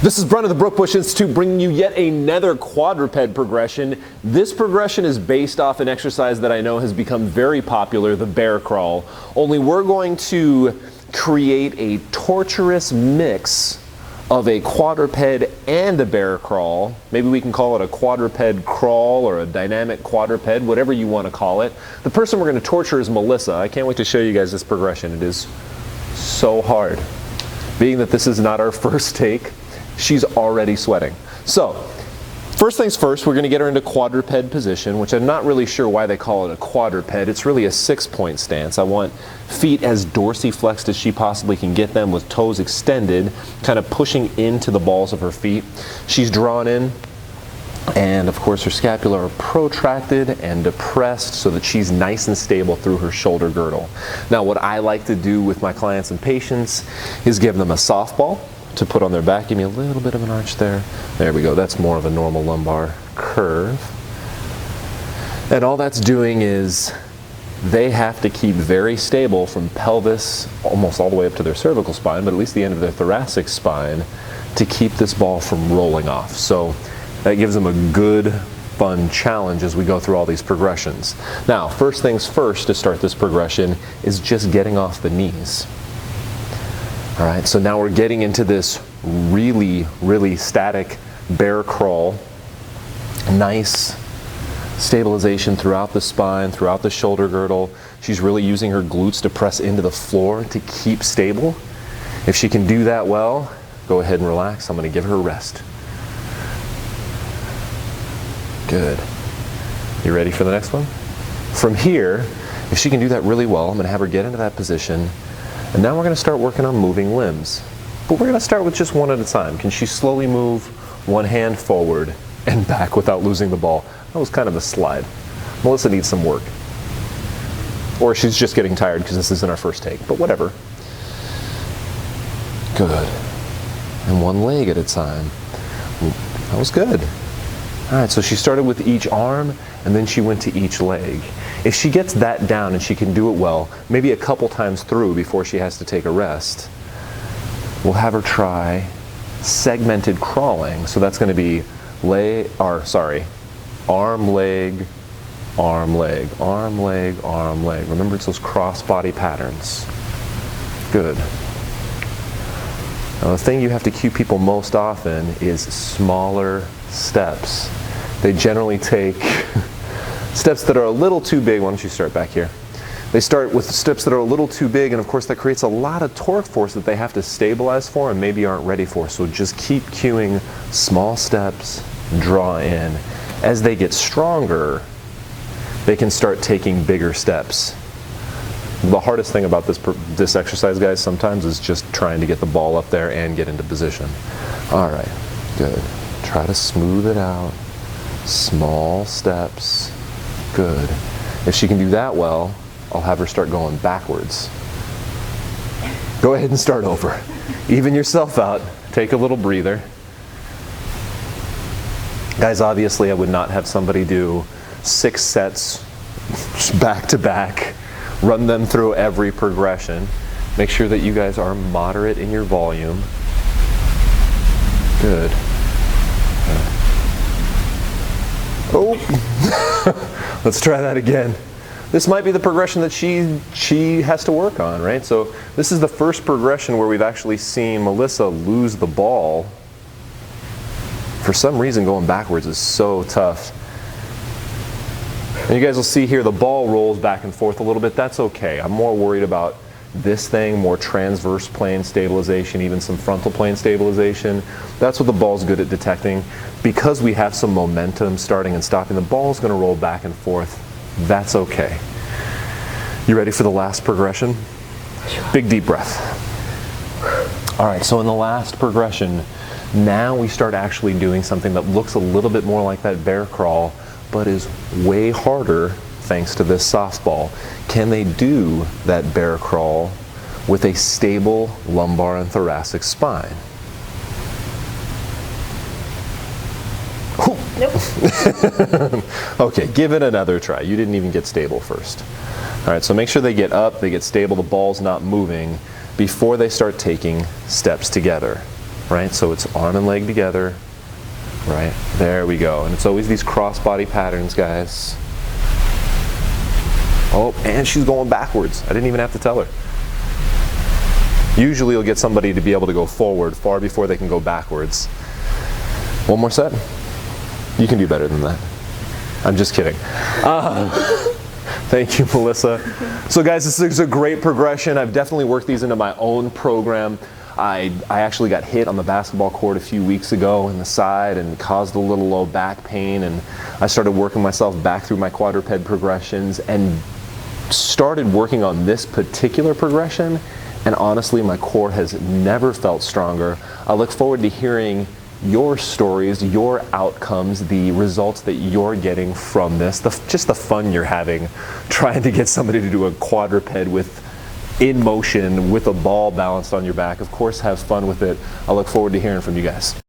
This is Brent of the Brookbush Institute bringing you yet another quadruped progression. This progression is based off an exercise that I know has become very popular, the bear crawl. Only we're going to create a torturous mix of a quadruped and a bear crawl. Maybe we can call it a quadruped crawl or a dynamic quadruped, whatever you want to call it. The person we're going to torture is Melissa. I can't wait to show you guys this progression. It is so hard. Being that this is not our first take, she's already sweating. So, first things first, we're going to get her into quadruped position, which I'm not really sure why they call it a quadruped. It's really a 6-point stance. I want feet as dorsiflexed as she possibly can get them, with toes extended, kind of pushing into the balls of her feet. She's drawn in, and of course her scapula are protracted and depressed so that she's nice and stable through her shoulder girdle. Now, what I like to do with my clients and patients is give them a softball to put on their back. Give me a little bit of an arch there. There we go. That's more of a normal lumbar curve. And all that's doing is they have to keep very stable from pelvis almost all the way up to their cervical spine, but at least the end of their thoracic spine, to keep this ball from rolling off. So that gives them a good, fun challenge as we go through all these progressions. Now, first things first to start this progression is just getting off the knees. All right, so now we're getting into this really, really static bear crawl. Nice stabilization throughout the spine, throughout the shoulder girdle. She's really using her glutes to press into the floor to keep stable. If she can do that well, go ahead and relax. I'm going to give her a rest. Good. You ready for the next one? From here, if she can do that really well, I'm going to have her get into that position. And now we're going to start working on moving limbs. But we're going to start with just one at a time. Can she slowly move one hand forward and back without losing the ball? That was kind of a slide. Melissa needs some work. Or she's just getting tired because this isn't our first take, but whatever. Good. And one leg at a time. That was good. All right, so she started with each arm and then she went to each leg. If she gets that down and she can do it well, maybe a couple times through before she has to take a rest, we'll have her try segmented crawling. So that's going to be arm, leg, arm, leg, arm, leg, arm, leg. Remember, it's those cross body patterns. Good. Now, the thing you have to cue people most often is smaller steps. They generally take steps that are a little too big. Why don't you start back here? They start with steps that are a little too big, and of course that creates a lot of torque force that they have to stabilize for and maybe aren't ready for. So just keep cueing small steps, draw in. As they get stronger, they can start taking bigger steps. The hardest thing about this exercise, guys, sometimes is just trying to get the ball up there and get into position. All right, good. Try to smooth it out. Small steps. Good. If she can do that well, I'll have her start going backwards. Go ahead and start over. Even yourself out. Take a little breather. Guys, obviously I would not have somebody do 6 sets back to back. Run them through every progression. Make sure that you guys are moderate in your volume. Good. Oh, let's try that again. This might be the progression that she has to work on, right? So this is the first progression where we've actually seen Melissa lose the ball. For some reason, going backwards is so tough. And you guys will see here the ball rolls back and forth a little bit. That's okay. I'm more worried about this thing, more transverse plane stabilization, even some frontal plane stabilization. That's what the ball's good at detecting. Because we have some momentum starting and stopping, the ball's going to roll back and forth. That's okay. You ready for the last progression? Big deep breath. All right, so in the last progression, now we start actually doing something that looks a little bit more like that bear crawl, but is way harder thanks to this softball. Can they do that bear crawl with a stable lumbar and thoracic spine? Nope. Okay, give it another try. You didn't even get stable first. All right, so make sure they get up, they get stable, the ball's not moving before they start taking steps together. right? So it's arm and leg together, right? There we go. And it's always these cross-body patterns, guys. Oh, and she's going backwards. I didn't even have to tell her. Usually you'll get somebody to be able to go forward far before they can go backwards. One more set. You can do better than that. I'm just kidding. Thank you, Melissa. So guys, this is a great progression. I've definitely worked these into my own program. I actually got hit on the basketball court a few weeks ago in the side and caused a little low back pain, and I started working myself back through my quadruped progressions and started working on this particular progression, and honestly my core has never felt stronger. I look forward to hearing your stories, your outcomes, the results that you're getting from this, just the fun you're having trying to get somebody to do a quadruped in motion with a ball balanced on your back. Of course, have fun with it. I look forward to hearing from you guys.